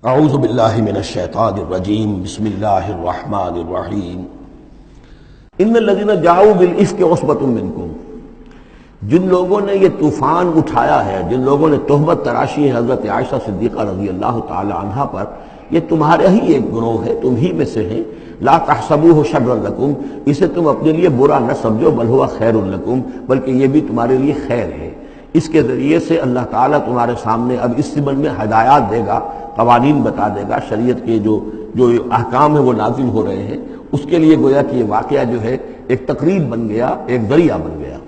اعوذ باللہ من الشیطان الرجیم بسم اللہ الرحمن الرحیم ان الذین جاؤوا بالافک عصبۃ منکم، جن لوگوں نے یہ طوفان اٹھایا ہے، جن لوگوں نے تہمت تراشی ہے حضرت عائشہ صدیقہ رضی اللہ تعالی عنہا پر، یہ تمہارے ہی ایک گروہ ہے، تم ہی میں سے ہیں۔ لا تحسبوہ شرا لکم، اسے تم اپنے لیے برا نہ سمجھو، بل ہوا خیر لکم، بلکہ یہ بھی تمہارے لیے خیر ہے۔ اس کے ذریعے سے اللہ تعالیٰ تمہارے سامنے اب اس زمن میں ہدایات دے گا، قوانین بتا دے گا، شریعت کے جو احکام ہیں وہ نازل ہو رہے ہیں، اس کے لیے گویا کہ یہ واقعہ جو ہے ایک تقریب بن گیا، ایک ذریعہ بن گیا۔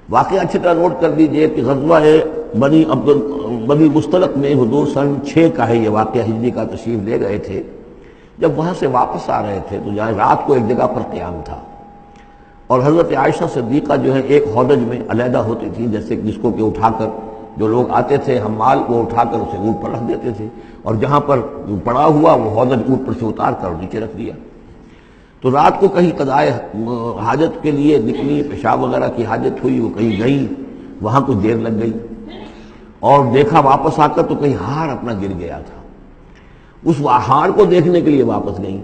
واقعہ اچھی طرح نوٹ کر دیجئے کہ غزوہ بنی مستلق میں حضور سن 6 کا ہے یہ واقعہ، ہجری کا تشریف لے گئے تھے۔ جب وہاں سے واپس آ رہے تھے تو جہاں رات کو ایک جگہ پر قیام تھا، اور حضرت عائشہ صدیقہ جو ہے ایک ہودج میں علیحدہ ہوتی تھی، جیسے جس کو کہ اٹھا کر جو لوگ آتے تھے حمال وہ اٹھا کر اسے اونٹ پر رکھ دیتے تھے، اور جہاں پر پڑا ہوا وہ ہودج اونٹ پر سے اتار کر نیچے رکھ دیا۔ تو رات کو کہیں قضائے حاجت کے لیے نکلی، پیشاب وغیرہ کی حاجت ہوئی، وہ کہیں گئی، وہاں کچھ دیر لگ گئی، اور دیکھا واپس آ کر تو کہیں ہار اپنا گر گیا تھا۔ اس ہار کو دیکھنے کے لیے واپس گئیں۔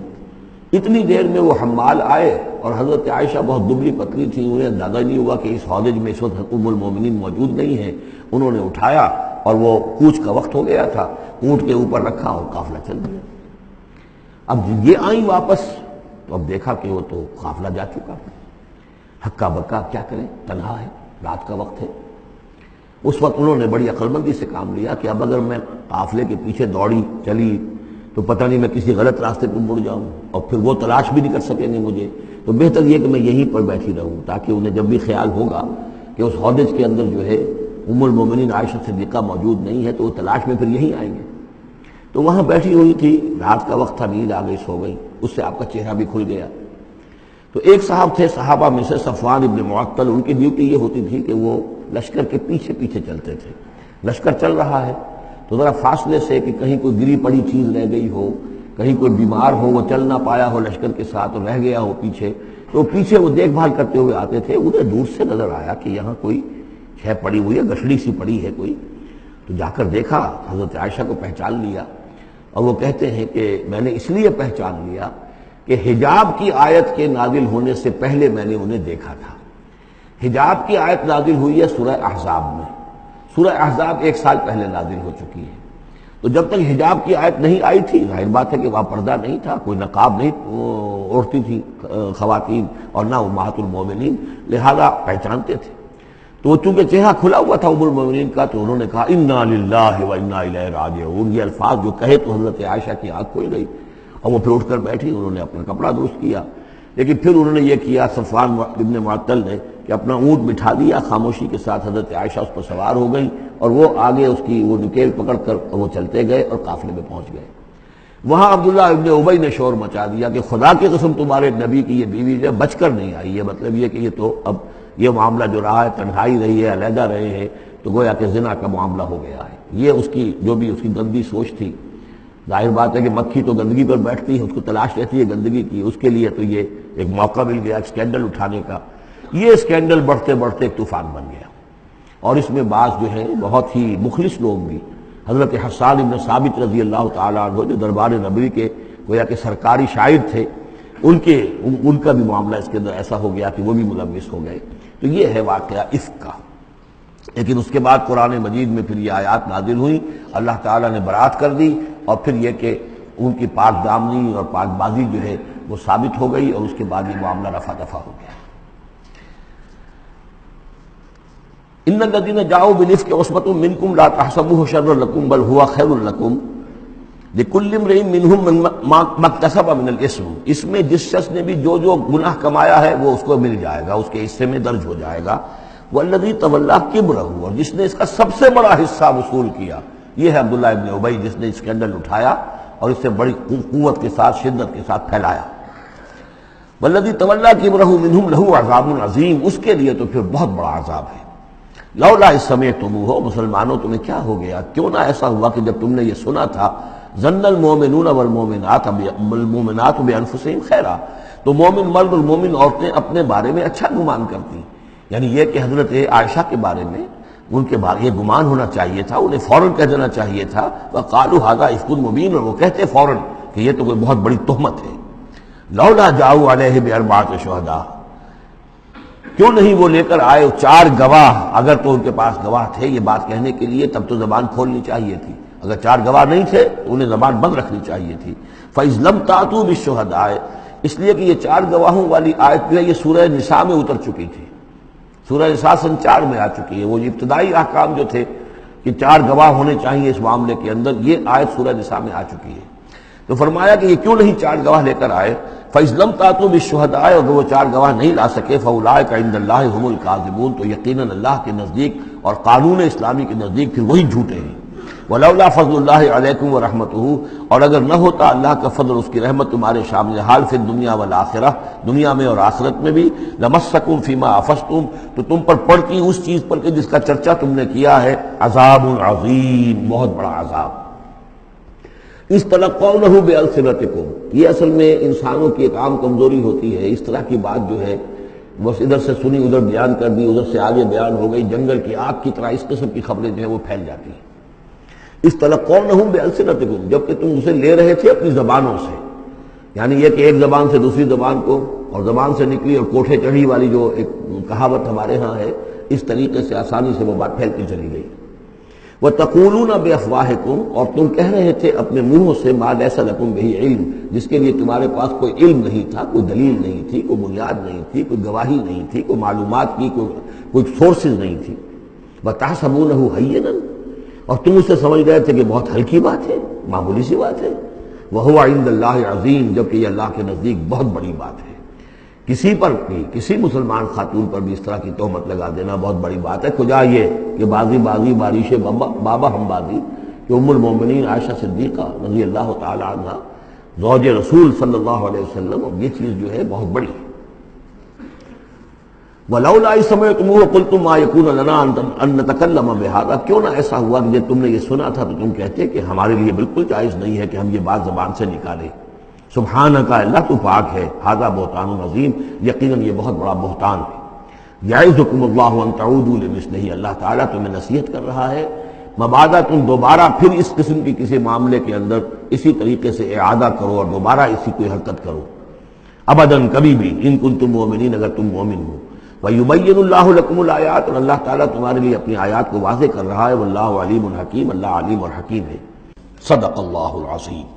اتنی دیر میں وہ حمال آئے، اور حضرت عائشہ بہت دبلی پتلی تھی، انہیں اندازہ نہیں ہوا کہ اس ہودج میں اس وقت ام المومنین موجود نہیں ہے۔ انہوں نے اٹھایا اور وہ کوچ کا وقت ہو گیا تھا، اونٹ کے اوپر رکھا اور قافلہ چل دیا۔ اب یہ آئیں واپس تو اب دیکھا کہ وہ تو قافلہ جا چکا، ہکا بکا کیا کریں، تنہا ہے، رات کا وقت ہے۔ اس وقت انہوں نے بڑی عقل مندی سے کام لیا کہ اب اگر میں قافلے کے پیچھے دوڑی چلی تو پتہ نہیں میں کسی غلط راستے پر مڑ جاؤں، اور پھر وہ تلاش بھی نہیں کر سکیں گے مجھے، تو بہتر یہ کہ میں یہیں پر بیٹھی رہوں، تاکہ انہیں جب بھی خیال ہوگا کہ اس ہودج کے اندر جو ہے ام المومنین عائشہ صدیقہ موجود نہیں ہے تو وہ تلاش میں پھر یہیں آئیں گے۔ تو وہاں بیٹھی ہوئی تھی، رات کا وقت تھا، نیند آ گئی، سو گئی، اس سے آپ کا چہرہ بھی کھل گیا۔ تو ایک صاحب تھے صحابہ میں سے صفوان ابن معطل، ان کی ڈیوٹی یہ ہوتی تھی کہ وہ لشکر کے پیچھے پیچھے چلتے تھے۔ لشکر چل رہا ہے تو ذرا فاصلے سے کہ کہیں کوئی گری پڑی چیز رہ گئی ہو، کہیں کوئی بیمار ہو، وہ چل نہ پایا ہو لشکر کے ساتھ اور رہ گیا ہو پیچھے، تو پیچھے وہ دیکھ بھال کرتے ہوئے آتے تھے۔ انہیں دور سے نظر آیا کہ یہاں کوئی شے پڑی ہوئی ہے، گٹھڑی سی پڑی ہے کوئی، تو جا کر دیکھا، حضرت عائشہ کو پہچان لیا، اور وہ کہتے ہیں کہ میں نے اس لیے پہچان لیا کہ حجاب کی آیت کے نازل ہونے سے پہلے میں نے انہیں دیکھا تھا۔ حجاب کی آیت نازل ہوئی ہے سورہ احزاب میں، سورہ احزاب 1 سال پہلے نازل ہو چکی ہے۔ تو جب تک حجاب کی آیت نہیں آئی تھی، ظاہر بات ہے کہ وہاں پردہ نہیں تھا، کوئی نقاب نہیں اوڑھتی تھی خواتین، اور نہ امہات المومنین، لہذا پہچانتے تھے۔ تو چونکہ چہرہ کھلا ہوا تھا ام المومنین کا، تو انہوں نے کہا انا للہ و انا الیہ راجعون، یہ الفاظ جو کہے تو حضرت عائشہ کی آنکھ کھل گئی، اور وہ پھر اٹھ کر بیٹھی، انہوں نے اپنا کپڑا درست کیا۔ لیکن پھر انہوں نے یہ کیا صفوان ابن معطل نے کہ اپنا اونٹ بٹھا دیا خاموشی کے ساتھ، حضرت عائشہ اس پر سوار ہو گئی، اور وہ آگے اس کی وہ نکیل پکڑ کر وہ چلتے گئے اور قافلے میں پہنچ گئے۔ وہاں عبداللہ ابن ابی نے شور مچا دیا کہ خدا کی قسم تمہارے نبی کی یہ بیوی جو بچ کر نہیں آئی ہے، مطلب یہ کہ یہ تو اب یہ معاملہ جو رہا ہے، تنہائی رہی ہے، علیحدہ رہے ہیں، تو گویا کہ زنا کا معاملہ ہو گیا ہے۔ یہ اس کی جو بھی اس کی گندی سوچ تھی، ظاہر بات ہے کہ مکھی تو گندگی پر بیٹھتی ہے، اس کو تلاش رہتی ہے گندگی کی، اس کے لیے تو یہ ایک موقع مل گیا اسکینڈل اٹھانے کا۔ یہ اسکینڈل بڑھتے بڑھتے ایک طوفان بن گیا، اور اس میں بعض جو ہے بہت ہی مخلص لوگ بھی، حضرت حسان بن ثابت رضی اللہ تعالیٰ عنہ جو دربار نبوی کے گویا کہ سرکاری شاعر تھے، ان کا بھی معاملہ اس کے اندر ایسا ہو گیا کہ وہ بھی ملوث ہو گئے۔ تو یہ ہے واقعہ افک کا۔ لیکن اس کے بعد قرآن مجید میں پھر یہ آیات نازل ہوئی، اللہ تعالیٰ نے برات کر دی، اور پھر یہ کہ ان کی پاک دامنی اور پاک بازی جو ہے وہ ثابت ہو گئی، اور اس کے بعد یہ معاملہ رفع دفع ہو گیا۔ ان الذين جاءوا بالافك عصبة منكم لا تحسبوه شرا لكم بل هو خير لكم لكل امرئ منهم ما اكتسب من الاثم، اس میں جس شخص نے بھی جو گناہ کمایا ہے وہ اس کو مل جائے گا، اس کے حصے میں درج ہو جائے گا۔ والذی تولى كبرہ، اور جس نے اس کا سب سے بڑا حصہ وصول کیا، یہ ہے عبداللہ ابن ابی، جس نے اسکینڈل اٹھایا اور اسے بڑی قوت کے ساتھ، شدت کے ساتھ پھیلایا۔ والذی تولى كبرہ منهم له عذاب عظیم، اس کے لیے تو پھر بہت بڑا عذاب ہے۔ لولا اذ سمعتموہ، مسلمانوں تمہیں کیا ہو گیا، کیوں نہ ایسا ہوا کہ جب تم نے یہ سنا تھا، ظن المؤمنون والمؤمنات بانفسہم خیرا، تو مومن مرد اور مومن عورتیں اپنے بارے میں اچھا گمان کرتی، یعنی یہ کہ حضرت عائشہ کے بارے میں ان کے بارے یہ گمان ہونا چاہیے تھا، انہیں فوراً کہہ دینا چاہیے تھا وَقَالُوا هَذَا إِفْكٌ مُبِينٌ، اور وہ کہتے فوراً کہ یہ تو کوئی بہت بڑی تہمت ہے. لولا جاؤ علیہ بأربعۃ شہداء، کیوں نہیں وہ لے کر آئے 4 گواہ، اگر تو ان کے پاس گواہ تھے یہ بات کہنے کے لیے تب تو زبان کھولنی چاہیے تھی، اگر 4 گواہ نہیں تھے تو انہیں زبان بند رکھنی چاہیے تھی. فَإِذْ لَمْ تَأْتُوا بِالشُّهَدَاءِ، اس لیے کہ یہ 4 گواہوں والی آیت جو ہے یہ سورہ نساء میں اتر چکی تھی، سورہ نساء سن 4 میں آ چکی ہے. وہ ابتدائی احکام جو تھے کہ 4 گواہ ہونے چاہیے اس معاملے کے اندر، یہ آیت سورہ نساء میں آ چکی ہے. تو فرمایا کہ یہ کیوں نہیں 4 گواہ لے کر آئے. فَإِذْ لَمْ تَأْتُوا بِالشُّهَدَاءِ، اگر وہ 4 گواہ نہیں لا سکے فَأُولَٰئِكَ عِندَ اللَّهِ هُمُ الْكَاذِبُونَ، تو یقیناً اللہ کے نزدیک اور قانون اسلامی کے نزدیک پھر وہی جھوٹے ہیں. وَلَوْلَا فَضْلُ اللَّهِ عَلَيْكُمْ وَرَحْمَتُهُ، اور اگر نہ ہوتا اللہ کا فضل اور اس کی رحمت تمہارے شامل حال فی الدنیا والآخرہ، دنیا میں اور آخرت میں بھی، لَمَسَّكُمْ فِيمَا أَفَضْتُمْ، تو تم پر پڑتی اس چیز پر کہ جس کا چرچا تم نے کیا ہے، عذاب عظیم، بہت بڑا عذاب. اس تلقونہ بألسنتکم، یہ اصل میں انسانوں کی ایک عام کمزوری ہوتی ہے. اس طرح کی بات جو ہے بس ادھر سے سنی ادھر بیان کر دی، ادھر سے آگے بیان ہو گئی، جنگل کی آگ کی طرح اس قسم کی خبریں جو ہیں وہ پھیل جاتی ہیں. اس تلقونہ بألسنتکم، جبکہ تم اسے لے رہے تھے اپنی زبانوں سے، یعنی یہ کہ ایک زبان سے دوسری زبان کو، اور زبان سے نکلی اور کوٹھے چڑھی والی جو ایک کہاوت ہمارے ہاں ہے، اس طریقے سے آسانی سے وہ بات پھیلتی چلی گئی. وَتَقُولُونَ بِأَفْوَاهِكُمْ، اور تم کہہ رہے تھے اپنے منہوں سے ما لَيْسَ لَكُمْ بِهِ عِلْم، جس کے لیے تمہارے پاس کوئی علم نہیں تھا، کوئی دلیل نہیں تھی، کوئی بنیاد نہیں تھی، کوئی گواہی نہیں تھی، کوئی معلومات کی کوئی سورسز نہیں تھی. وَتَحْسَبُونَهُ هَيِّنًا، اور تم اسے سمجھ رہے تھے کہ بہت ہلکی بات ہے، معمولی سی بات ہے. وَهُوَ عِندَ اللَّهِ عَظِيمٌ، جبکہ یہ اللہ کے نزدیک بہت بڑی بات ہے. کسی پر بھی، کسی مسلمان خاتون پر بھی اس طرح کی تہمت لگا دینا بہت بڑی بات ہے. کجا یہ کہ بازی بارش بابا ہم بازی، کہ ام المومنین عائشہ صدیقہ رضی اللہ تعالی عنہ زوج رسول صلی اللہ علیہ وسلم، اور یہ چیز جو ہے بہت بڑی ہے. وَلَوْلَا إِذْ سَمِعْتُمُوهُ قُلْتُم مَّا يَكُونُ لَنَا أَن نَّتَكَلَّمَ بِهَٰذَا، کیوں نہ ایسا ہوا کہ جب تم نے یہ سنا تھا تو تم کہتے کہ ہمارے لیے بالکل جائز نہیں ہے کہ ہم یہ بات زبان سے نکالیں. سبحانک، اللہ تو پاک ہے، ھذا بہتان عظیم، یقیناً یہ بہت بڑا بہتان ہے. یعظکم اللہ ان تعودوا لمثلہ، اللہ تعالیٰ تمہیں نصیحت کر رہا ہے مبادا تم دوبارہ پھر اس قسم کی کسی معاملے کے اندر اسی طریقے سے اعادہ کرو اور دوبارہ اسی کوئی حرکت کرو، ابداً کبھی بھی، ان کنتم مؤمنین، اگر تم مومن ہو. وَيُبَيِّنُ اللَّهُ لَكُمُ الْآيَاتِ، اور اللہ تعالیٰ تمہارے لیے اپنی آیات کو واضح کر رہا ہے. واللہ علیم حکیم، اللہ علیم اور حکیم ہے. صدق اللہ العظیم.